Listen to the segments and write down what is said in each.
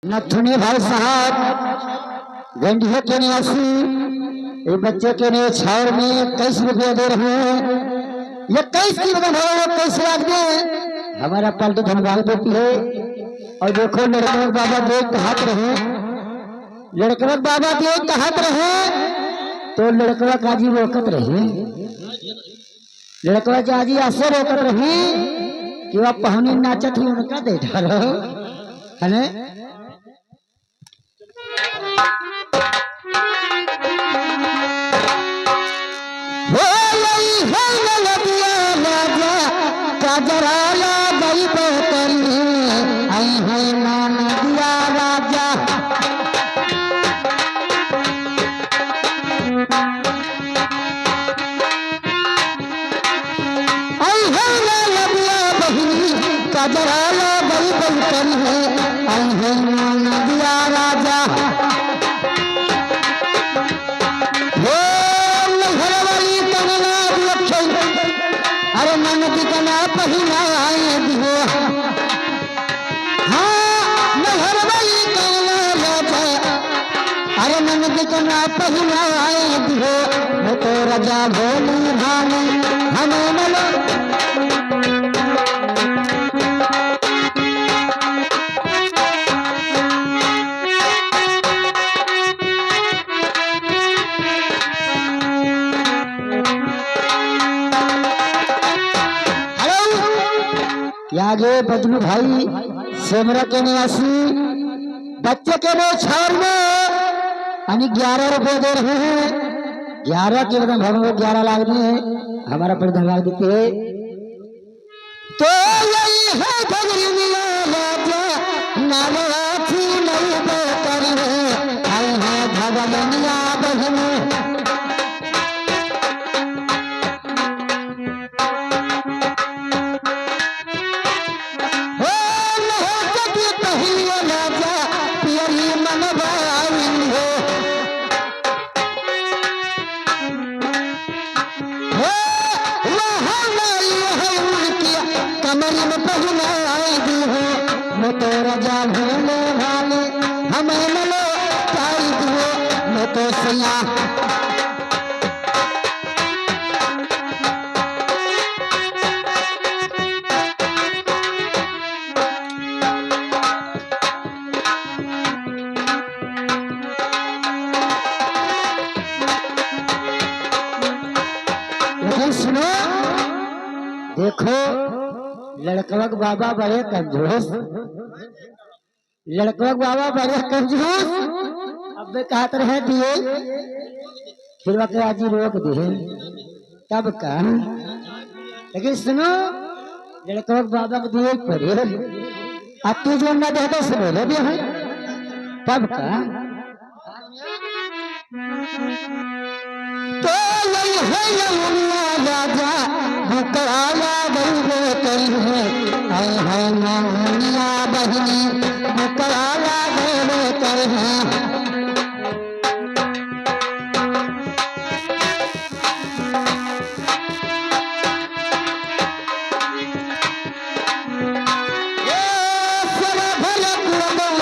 नथुनी भाई साहब गंडिया के निवासी ये बच्चे के लिए छावर में 21 रुपया दे रहे हैं। ये 21 की रकम है, 21 लाख दे हमारा पार्टी धन्यवाद देती है। और देखो लड़का बाबा देख हाथ रहे, लड़का बाबा देख हाथ रहे तो लड़का काजी रोकत रहे, लड़का जाजी ऐसे रोकत रहे कि वह पहनी नाचत ही उनका दे डालो है ना। काजराला गई बेतरी आई है मान दिया राजा आई है लबिया बहिनी काजराला गई बेतरी आई है मान दिया राजा। अरे मन की कला पहिला दिहो हाँ नहर वाली कला राजा, अरे मन की कला पहिला दिहो वो तो राजा भोली भाने हमें मलो आगे बदलू भाई सेमरा के निवासी बच्चे के लिए छावर में 11 रुपए दे रहे हैं। 11 के बदले हम 11 लाख में हमारा धन्यवाद देते हैं। तो यही है भगरी मिला राजा नालाथी नहीं बेकर है आई है भगवनिया बहन कमरी में पहना दी हो मैं तो राजा भोले भाले हमें मलो पाई दो मैं तो सैया लेकिन सुनो देखो लड़कवक बाबा बड़े कंजूस, लड़कवक बाबा बड़े कंजूस अब कहत रहे दिए फिर वक्त आज रोक दिए तब का। लेकिन सुनो लड़कवक बाबा को दिए पड़े अति जो न दे तो सुनो भी है तब का। तो यही है राजा बुकराला गई है आई है मोहनिया बहनी बुकराला गए कर है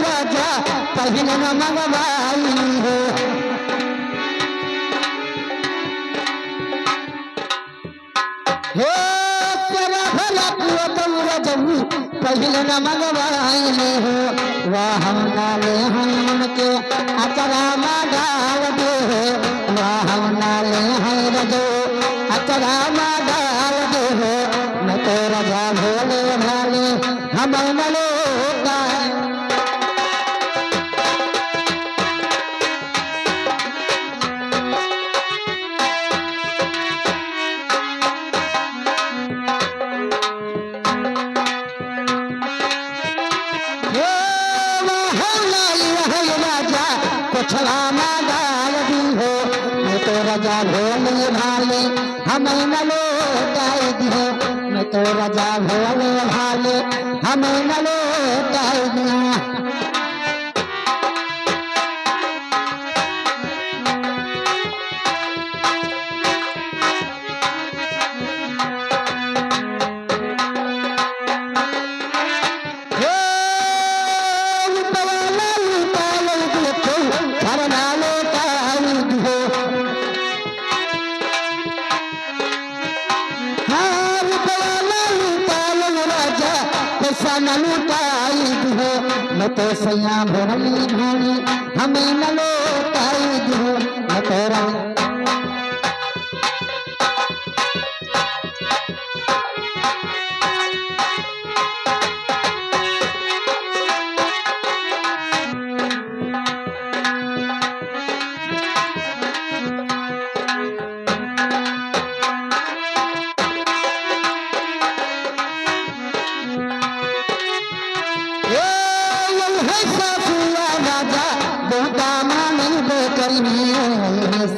राजा पहले न मंगवाई हो पहले न मंगवाई हो वाह हम नाले हैं उनके अचरा में डाल दे वाह हम नाले हैं रजो अचरा में डाल दे मैं तो राजा भोले भाले हमें मलो छलामा डाल दी हो मैं तो राजा भोले भाले हमें न लौटाई दी हो मैं तो राजा भोले भाले हमें न लौटाई दिया। तो सैया भरली भानी हमें न लोटाई दियो न तोरा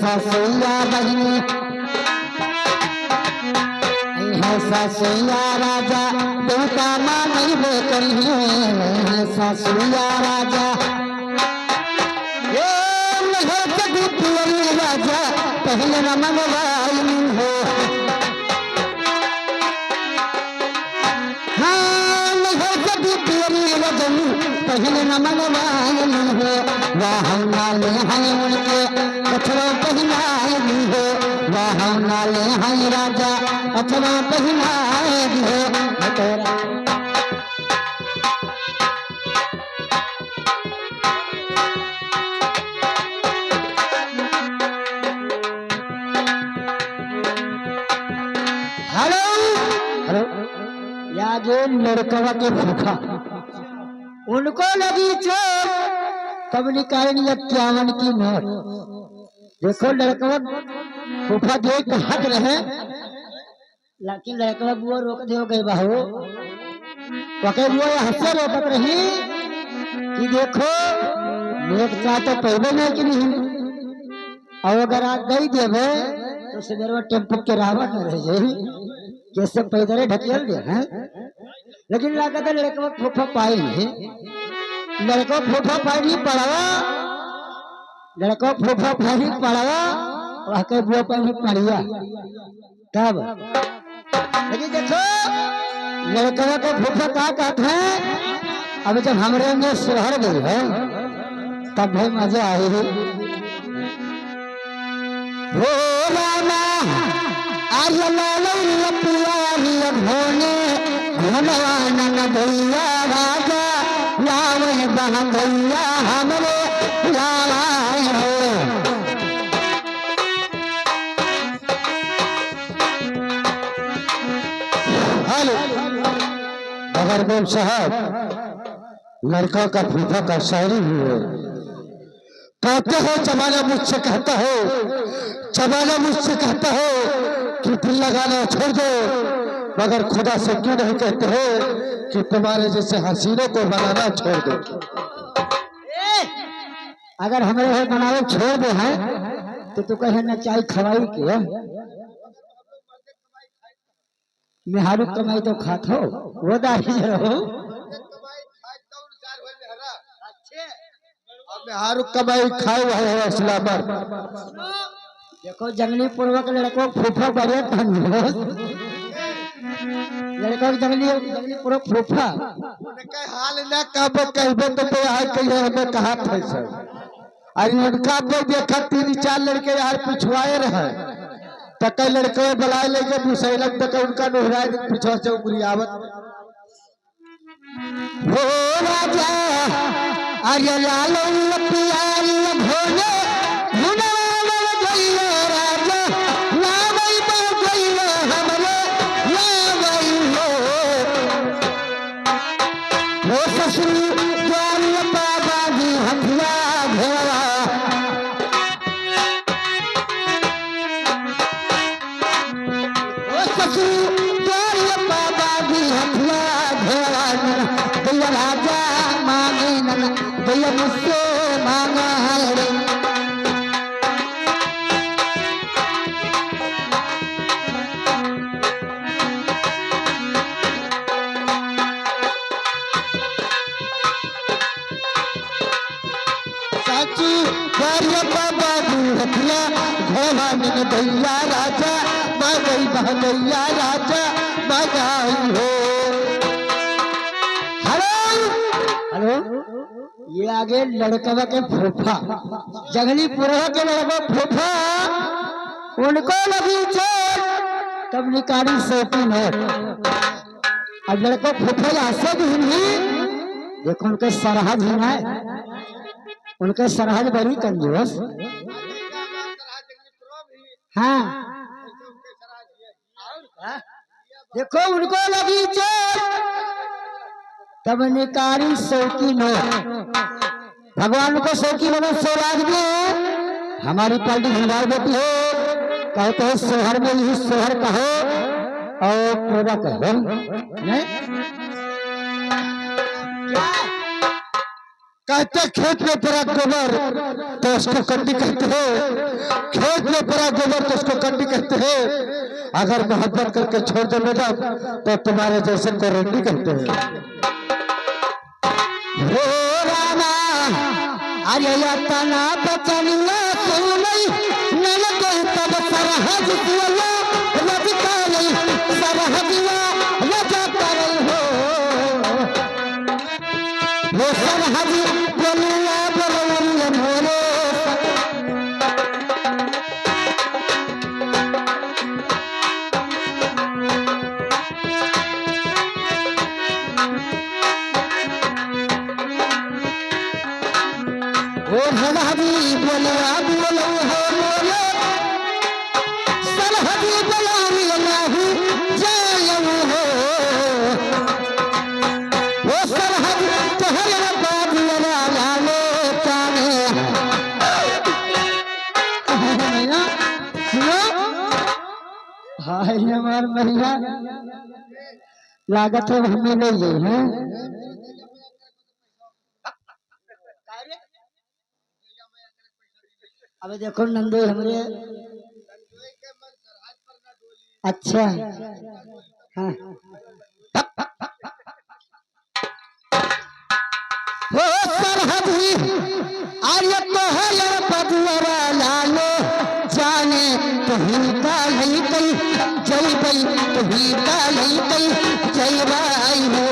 ससुया बहनी ससुया राजा देवता मानी बे करिए ससुया राजा राजा पहले न मनवाई हो पहले न मनवाई हो वह नाले हैं उनके अथवा पहनाए भी हो वह नाले हैं राजा अथवा पहनाए भी हो तेरा हेलो हेलो या जो लड़कवा के फूफा उनको लगी चोट तब निकाले 51 की नोट। देखो लड़कवा फूफा देख हट रहे लेकिन लड़कवा बुआ रोक दे गई बाहू पके बुआ हंसे रोकत रही कि देखो मेरे साथ तो पहले नहीं कि नहीं और अगर आप गई देवे तो सवेरे टेम्पो के रावत न रह जाए कैसे पैदल ढकेल दे हैं लेकिन लागत है लड़कवा फूफा पाई नहीं लड़को फूफा पाई पड़ावा लड़को फूफा पाई पड़ावा वह के बुआ पाई पड़िया तब लेकिन देखो लड़कवा को फूफा का कहते हैं अब जब हमरे अंदर सुधर गई है तब भाई मजा आई हो रामा आज भोने भोनवाना न भैया राजा लावे बहन भैया हमरे लावाए हो हेलो अगर बोल साहब लड़का का फूफा का शायरी हुए कहते हो जमाना मुझसे कहता हो जमाना मुझसे कहता हो कि दिल लगाना छोड़ दो मगर खुदा से क्यों नहीं कहते हो कि तुम्हारे जैसे हसीनों को बनाना छोड़ दो। अगर हमारे हो बनावे छोड़ दे हैं तो तू कहे ना चाय खवाई के मेहारू कमाई तो खात हो वो दाही रहो मेहारू कमाई खाए है असला पर देखो जंगली पूर्वक लड़कों फूफा बढ़िया लड़का जंगली पूर्वक फूफा हाल न कब कहबे तो कहिए हमें कहा था सर अरे उनका पे देखा 3-4 लड़के यार पिछवाए रहे तो कई लड़के बुलाए लेके बुसैलक तक उनका दोहराए पीछे से उगरियावत हो राजा अरे लालो प्यारी भोले राजा मांगे भैया मुझसे मांगा है साची बाबा रखला घोड़ा में भैया राजा बागई भैया राजा बागाई हो हेलो ये आगे लड़कवा के फूफा जंगली पुरवा के लड़का फूफा उनको लगी चोट तब निकाली 100 की नोट अब लड़को फूफा ऐसे भी देखो उनके सरहद ही है, उनके सरहद बड़ी कंजूस। हाँ देखो उनको लगी चोट तब निकारी सौकी नो, भगवान को सौकी बनो सौराज में हमारी पार्टी भंडार देती है। कहते हैं सोहर में यही सोहर कहो और पूरा कहो नहीं कहते खेत में पड़ा गोबर तो उसको कंडी कहते हैं, खेत में पड़ा गोबर तो उसको कंडी कहते हैं। अगर मोहब्बत करके छोड़ दो मैडम तो तुम्हारे जैसे को रंडी कहते हैं। हो रामा अरे तना बचनिया क्यों नहीं नल को तब सरहद दिया रजका नहीं सरहदिया रजका नहीं हो वो सरहद बोलिया बोलिया भोले वो सरहदी बोलिया बोलो हो बोलो सरहदी बोलिया नहीं जायो हो वो सरहद तोहरे बाद लगा लो चाहे मैया सुनो हाय हमार मैया लागत है हमें ले गई है। अब देखो नंदो हमरे अच्छा हाँ हो सरहदी आर्य तो है बदुआ लालो जाने तुही का नहीं कई जय बई तुही का नहीं कई जय बाई हो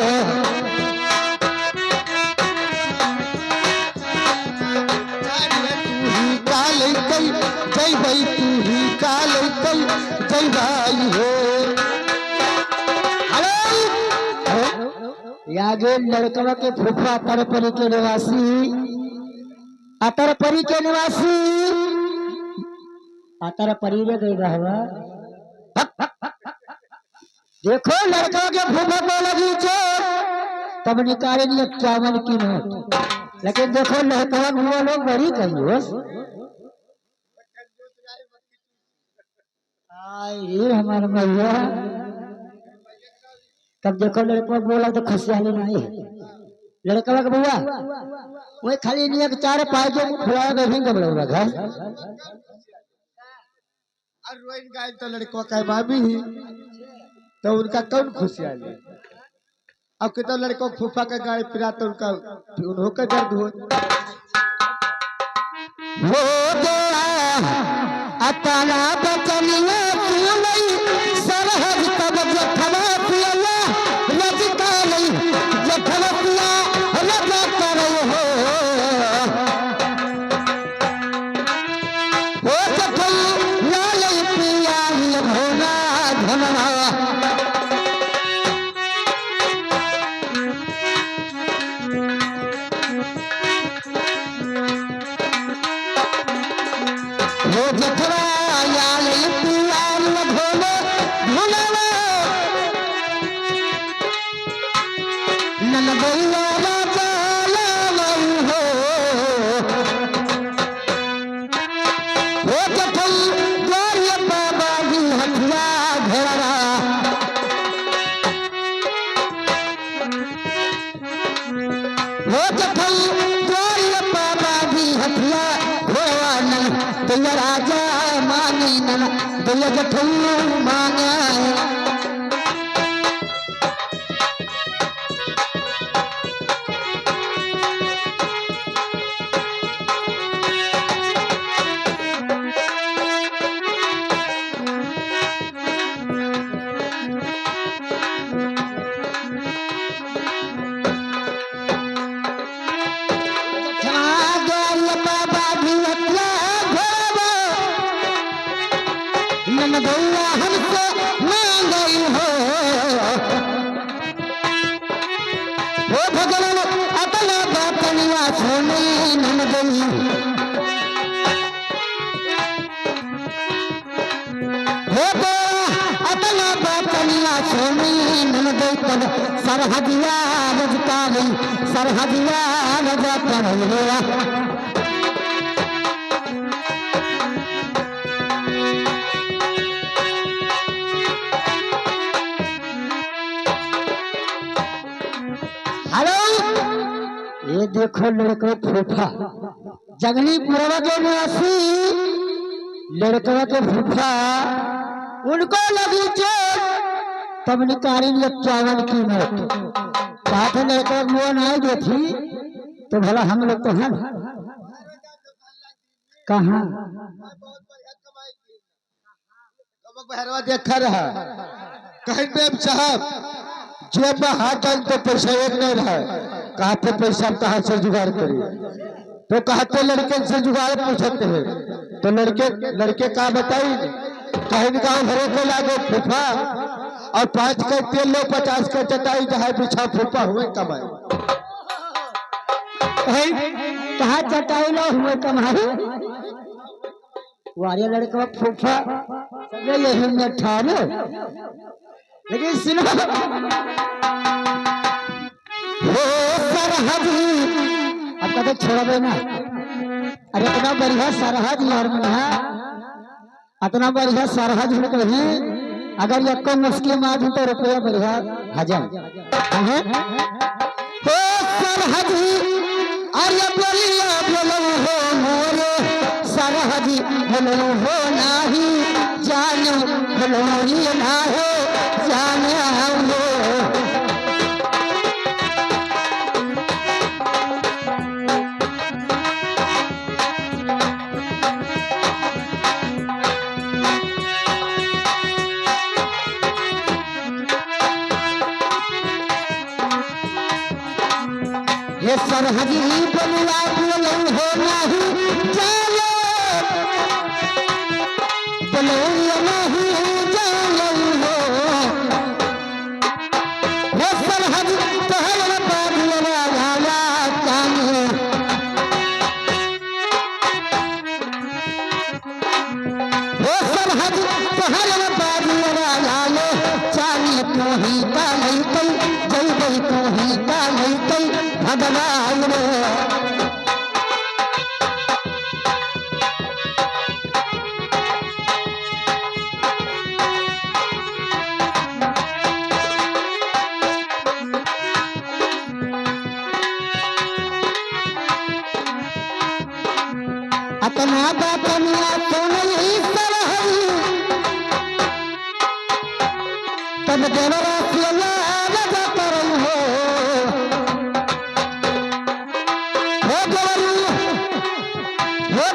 जय भाई तू ही काल कल जय भाई हो। यागे लड़कवा के फूफा अतरपरी के निवासी अतरपरी के निवासी अतरपरी रे गई रहवा देखो लड़का के फूफा को लगी चोट तब निकाले नहीं 51 की नोट, लेकिन देखो लड़का हुआ लोग बड़ी कंजूस। ये हमारा भैया तब देखो लड़का बोला तो खुशहाली नहीं लड़का का भैया वही खाली नहीं है चार पाए जो फुलाया नहीं कब लोग घर रोइन गाय तो लड़का का भाभी ही तो उनका कौन खुशहाली। अब कितना लड़का फूफा का गाय पिरा तो उनका उन्हों का दर्द हो अताना बचनिया क्यों नहीं सरहद तब जखवा पिया रजका नहीं जखवा पिया रजका नहीं हो जखल लाल पिया भोला धनवा वो जखवा राजा मानी नना दिया जठू मांगा भैया हमसे मांगई हो भगवान अब सोने नन गई हो गया अपना बतनिया सोने नन गई तब सरहदिया रजता गई सरहदिया रजा पर गया ये देखो लड़कों फूफा जंगली पुरवा के निवासी लड़कों के फूफा उनको लगी चोट तब निकाली 51 की नोट कहा था लड़कों मुँह नहीं गई थी तो भला हम लोग तो हैं कहाँ देखा रहा कहीं पे साहब जेब में हाथ डाल तो पैसा एक नहीं रहा कहा थे पैसा कहाँ से जुगाड़ करिए तो कहते लड़के से जुगाड़ पूछते हैं तो लड़के कहा बताई कहीं गाँव भरे को लागे फूफा और 5 का तेल लो 50 का चटाई जहाँ बिछा फूफा हुए कमाए कहा चटाई लो हुए कमाई वारे लड़का फूफा यही में ठानो लेकिन सुनो हो सरहदी अब कहते छोड़े ना अरे इतना बढ़िया सरहद यार मना इतना बढ़िया सरहद में कहीं अगर यक्को मुश्किल मार तो रुपया बढ़िया हजम हो सरहदी अरे बढ़िया बोलो हो मोरे सरहदी बोलो हो नाही जानो बोलो ये ना हो जाने आओ ये सरहदी बनुआ बोलो हो नाही जानो बोलो ये नहीं जानो हो सरहद पहल बादल वाला जाने हो सरहद पहल बादल वाला जाने तो ही का नहीं कल जल गई तो ही का नहीं कल भगवान रे अपना बातनिया तो नहीं सरहदी तब देवरा सिया लगा कर हो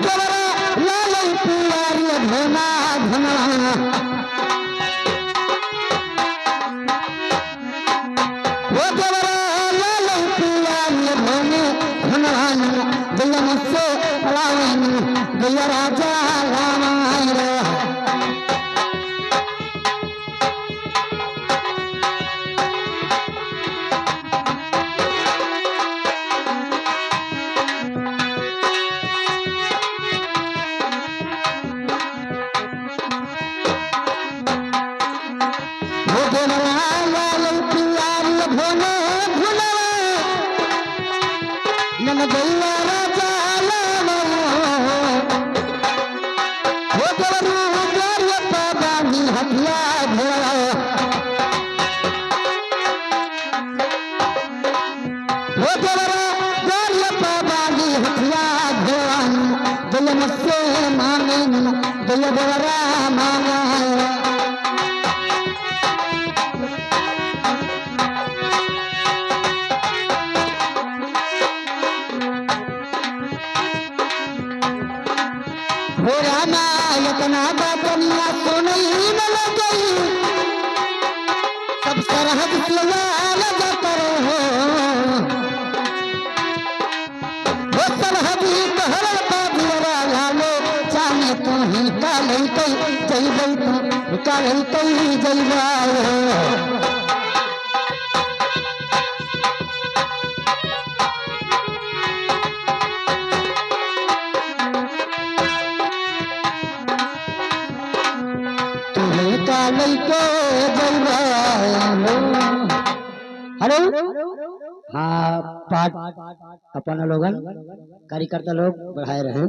देवरा लाल पुआरी धोना धना हो देवरा लाल पुआरी धोने धना दिल से गया राजा रामायण सब सरहद लगा करो हो सरहदी कहर बाबुरा लालो जाने तो ही कालई कई जई तू कालई कई जईवाओ लेके जइबा हेलो हाँ पाठ अपन लोगन कार्यकर्ता लोग बढ़ाए रहे